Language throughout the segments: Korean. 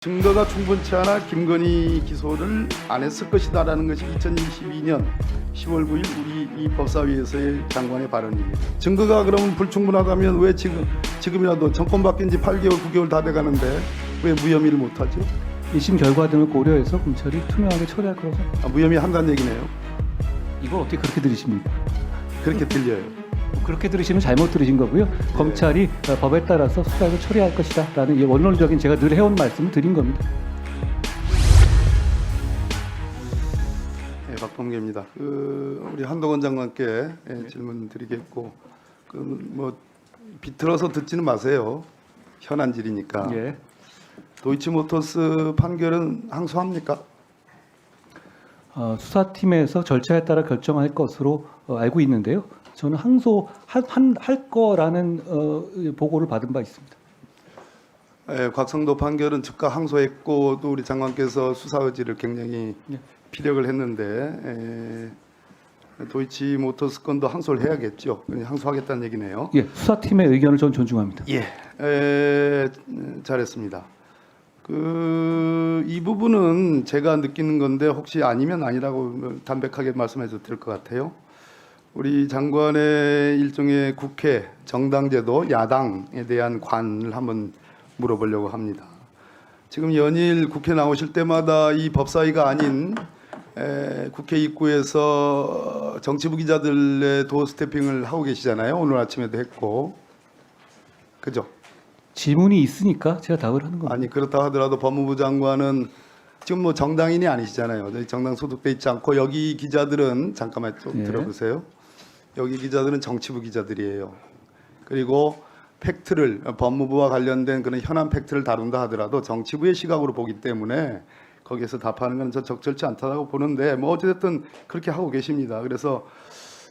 증거가 충분치 않아 김건희 기소를 안 했을 것이다라는 것이 2022년 10월 9일 우리 이 법사위에서의 장관의 발언입니다. 증거가 그러면 불충분하다면 왜 지금이라도 정권 바뀐 지 8개월, 9개월 다 돼가는데 왜 무혐의를 못하죠? 1심 결과 등을 고려해서 검찰이 투명하게 처리할 거라고 생각합니다. 무혐의 한다는 얘기네요. 이걸 어떻게 그렇게 들으십니까? 그렇게 들려요. 그렇게 들으시면 잘못 들으신 거고요. 검찰이 법에 따라서 수사해서 처리할 것이다 라는 이 원론적인 제가 늘 해온 말씀을 드린 겁니다. 네, 박범계입니다. 우리 한동훈 장관께 질문 드리겠고 뭐 비틀어서 듣지는 마세요. 현안질이니까. 예. 도이치모터스 판결은 항소합니까? 수사팀에서 절차에 따라 결정할 것으로 알고 있는데요. 저는 항소할 거라는 보고를 받은 바 있습니다. 곽성도 판결은 즉각 항소했고 또 우리 장관께서 수사 의지를 굉장히 피력을 했는데 도이치모터스 건도 항소를 해야겠죠. 항소하겠다는 얘기네요. 예, 수사팀의 의견을 전 존중합니다. 예, 잘했습니다. 이 부분은 제가 느끼는 건데 혹시 아니면 아니라고 담백하게 말씀해도 될 것 같아요. 우리 장관의 일종의 국회 정당제도 야당에 대한 관을 한번 물어보려고 합니다. 지금 연일 국회 나오실 때마다 이 법사위가 아닌 국회 입구에서 정치부 기자들의 도어 스태핑을 하고 계시잖아요. 오늘 아침에도 했고, 그죠? 질문이 있으니까 제가 답을 하는 겁니다. 아니 그렇다 하더라도 법무부 장관은 지금 뭐 정당인이 아니시잖아요. 저희 정당 소속돼 있지 않고 여기 기자들은 잠깐만 좀 들어보세요. 여기 기자들은 정치부 기자들이에요. 그리고 팩트를 법무부와 관련된 그런 현안 팩트를 다룬다 하더라도 정치부의 시각으로 보기 때문에 거기에서 답하는 건 저 적절치 않다고 보는데 뭐 어쨌든 그렇게 하고 계십니다. 그래서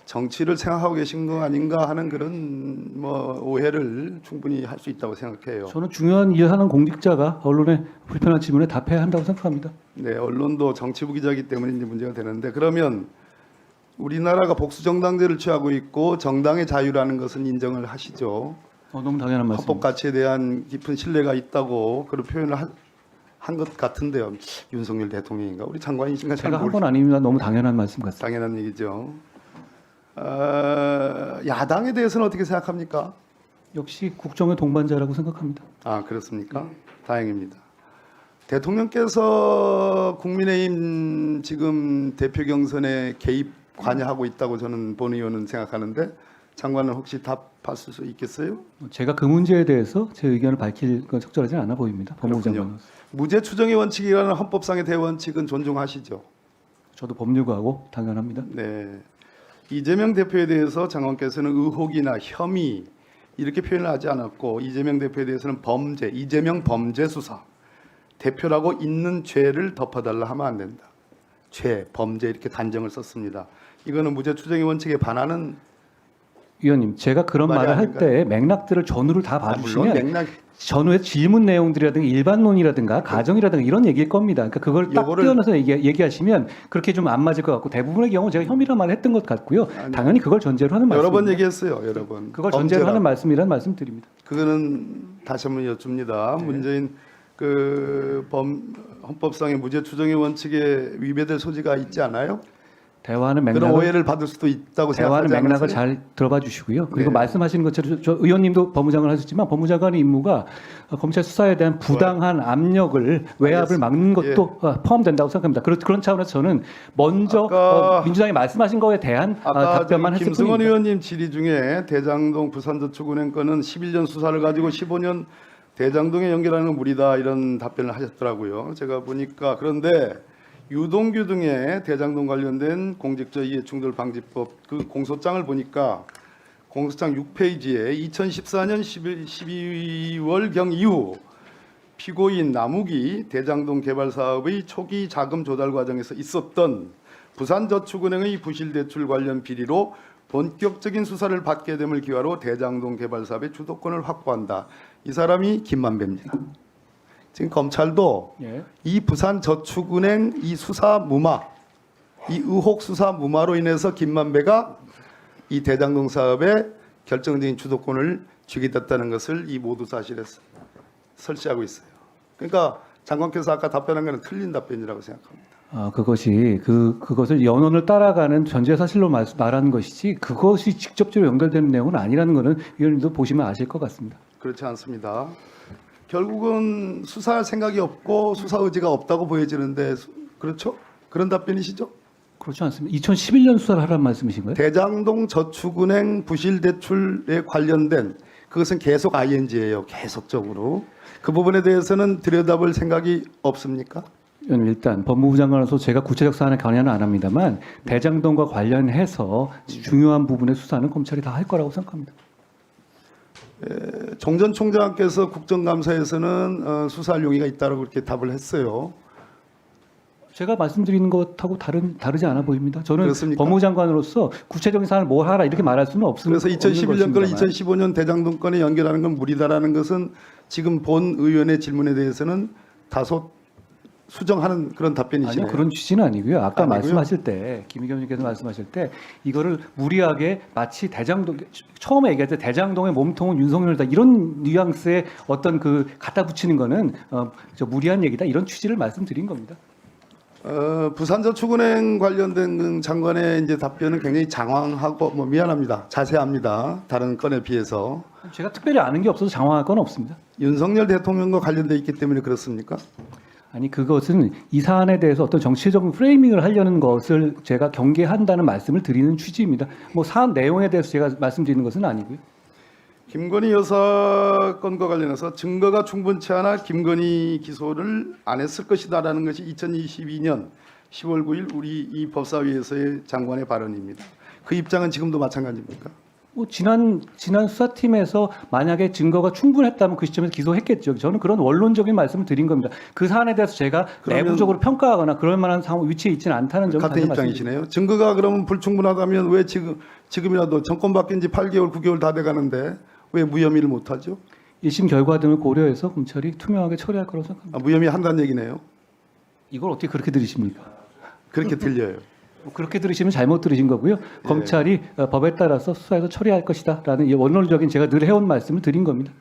정치를 생각하고 계신 거 아닌가 하는 그런 뭐 오해를 충분히 할 수 있다고 생각해요. 저는 중요한 일을 하는 공직자가 언론의 불편한 질문에 답해야 한다고 생각합니다. 네, 언론도 정치부 기자이기 때문에 이제 문제가 되는데 그러면 우리나라가 복수정당제를 취하고 있고 정당의 자유라는 것은 인정을 하시죠. 너무 당연한 말씀입니다. 헌법 가치에 대한 깊은 신뢰가 있다고 그런 표현을 한 것 같은데요. 윤석열 대통령인가 우리 장관이신가 잘 제가 한 건 아닙니다. 너무 당연한 말씀 같습니다. 당연한 얘기죠. 야당에 대해서는 어떻게 생각합니까? 역시 국정의 동반자라고 생각합니다. 아 그렇습니까? 다행입니다. 대통령께서 국민의힘 지금 대표 경선에 개입 관여하고 있다고 저는 본 의원은 생각하는데 장관은 혹시 답하실 수 있겠어요? 제가 그 문제에 대해서 제 의견을 밝힐 건 적절하지 않아 보입니다. 법무부 장관. 무죄 추정의 원칙이라는 헌법상의 대원칙은 존중하시죠? 저도 법률가하고 당연합니다. 네. 이재명 대표에 대해서 장관께서는 의혹이나 혐의 이렇게 표현을 하지 않았고 이재명 대표에 대해서는 범죄, 이재명 범죄 수사 대표라고 있는 죄를 덮어달라 하면 안 된다. 죄, 범죄 이렇게 단정을 썼습니다. 이거는 무죄 추정의 원칙에 반하는 위원님, 제가 그런 말을 할 아닐까요? 때 맥락들을 전후를 다 물론 봐주시면 맥락 전후의 질문 내용들이라든가 일반론이라든가 가정이라든가 이런 얘기일 겁니다. 그러니까 그걸 딱 요거를- 떼어내서 얘기하시면 그렇게 좀 안 맞을 것 같고 대부분의 경우 제가 혐의란 말을 했던 것 같고요. 아니, 당연히 그걸 전제로 하는 여러 번 말씀입니다. 얘기했어요. 여러 번. 그걸 전제로 하는 말씀이라는 말씀 드립니다. 그거는 다시 한번 여쭙니다. 문재인 헌법상의 무죄 추정의 원칙에 위배될 소지가 있지 않아요? 대화하는 그런 맥락을 오해를 받을 수도 있다고 대화하는 생각하지 맥락을 않으세요? 잘 들어봐 주시고요. 그리고 네. 말씀하시는 것처럼 저 의원님도 법무장관을 하셨지만 법무장관의 임무가 검찰 수사에 대한 부당한 압력을 외압을 막는 것도 포함된다고 생각합니다. 그런 차원에서 저는 먼저 아까- 민주당이 말씀하신 거에 대한 아까 답변만 했을 김승원 뿐입니다. 의원님 질의 중에 대장동 부산저축은행 건은 11년 수사를 가지고 15년 대장동에 연결하는 건 무리다 이런 답변을 하셨더라고요. 제가 보니까 그런데 유동규 등의 대장동 관련된 공직자 이해충돌 방지법 그 공소장을 보니까 공소장 6페이지에 2014년 12월경 이후 피고인 남욱이 대장동 개발 사업의 초기 자금 조달 과정에서 있었던 부산저축은행의 부실 대출 관련 비리로 본격적인 수사를 받게 됨을 기화로 대장동 개발 사업의 주도권을 확보한다. 이 사람이 김만배입니다. 지금 검찰도 예. 이 부산저축은행 이 수사 무마, 이 의혹 수사 무마로 인해서 김만배가 이 대장동 사업의 결정적인 주도권을 쥐게 됐다는 것을 이 모두 사실에 설치하고 있어요. 그러니까 장관께서 아까 답변한 거는 틀린 답변이라고 생각합니다. 그것을 연원을 따라가는 전제 사실로 말하는 것이지 그것이 직접적으로 연결되는 내용은 아니라는 것은 위원님도 보시면 아실 것 같습니다. 그렇지 않습니다. 결국은 수사할 생각이 없고 수사 의지가 없다고 보여지는데 그렇죠? 그런 답변이시죠? 그렇지 않습니다. 2011년 수사를 하라는 말씀이신가요? 대장동 저축은행 부실 대출에 관련된 그것은 계속 ING예요. 계속적으로. 그 부분에 대해서는 들여다볼 생각이 없습니까? 일단 법무부 장관으로서 제가 구체적 사안에 관여는 안 합니다만 대장동과 관련해서 중요한 부분의 수사는 검찰이 다 할 거라고 생각합니다. 정 전 총장께서 국정감사에서는 수사할 용의가 있다고 그렇게 답을 했어요. 제가 말씀드리는 것하고 다르지 않아 보입니다. 저는 그렇습니까? 법무부 장관으로서 구체적인 사안을 뭘 하라 이렇게 말할 수는 없습니다. 그래서 2011년 건을 2015년 대장동 건에 연결하는 건 무리다라는 것은 지금 본 의원의 질문에 대해서는 다소 수정하는 그런 답변이시네요. 아니요, 그런 취지는 아니고요. 아까 아니고요? 말씀하실 때 김의겸 의원님께서 말씀하실 때 이거를 무리하게 마치 대장동 처음에 얘기할 때 대장동의 몸통은 윤석열이다 이런 뉘앙스의 어떤 그 갖다 붙이는 거는 저 무리한 얘기다 이런 취지를 말씀드린 겁니다. 부산저축은행 관련된 장관의 이제 답변은 굉장히 장황하고 미안합니다. 자세합니다. 다른 건에 비해서. 제가 특별히 아는 게 없어서 장황할 건 없습니다. 윤석열 대통령과 관련돼 있기 때문에 그렇습니까? 아니 그것은 이 사안에 대해서 어떤 정치적 프레이밍을 하려는 것을 제가 경계한다는 말씀을 드리는 취지입니다. 뭐 사안 내용에 대해서 제가 말씀드리는 것은 아니고요. 김건희 여사 건과 관련해서 증거가 충분치 않아 김건희 기소를 안 했을 것이다라는 것이 2022년 10월 9일 우리 이 법사위에서의 장관의 발언입니다. 그 입장은 지금도 마찬가지입니까? 뭐 지난 수사팀에서 만약에 증거가 충분했다면 그 시점에서 기소했겠죠. 저는 그런 원론적인 말씀을 드린 겁니다. 그 사안에 대해서 제가 그러면 내부적으로 평가하거나 그럴 만한 위치에 있지는 않다는 점을 같은 다시 말씀드립니다. 입장이시네요. 증거가 그러면 불충분하다면 왜 지금이라도 정권 바뀐 지 8개월, 9개월 다 돼가는데 왜 무혐의를 못하죠? 1심 결과 등을 고려해서 검찰이 투명하게 처리할 거라고 생각합니다. 무혐의 한다는 얘기네요. 이걸 어떻게 그렇게 들으십니까? 그렇게 들려요. 그렇게 들으시면 잘못 들으신 거고요. 검찰이 법에 따라서 수사해서 처리할 것이다라는 이 원론적인 제가 늘 해온 말씀을 드린 겁니다.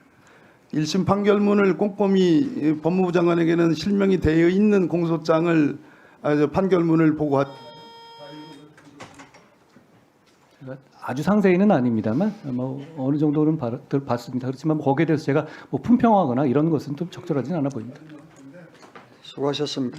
1심 판결문을 꼼꼼히 법무부 장관에게는 실명이 되어 있는 공소장을 판결문을 보고 아주 상세히는 아닙니다만 뭐 어느 정도는 봤습니다. 그렇지만 거기에 대해서 제가 뭐 품평하거나 이런 것은 좀 적절하지는 않아 보입니다. 수고하셨습니다.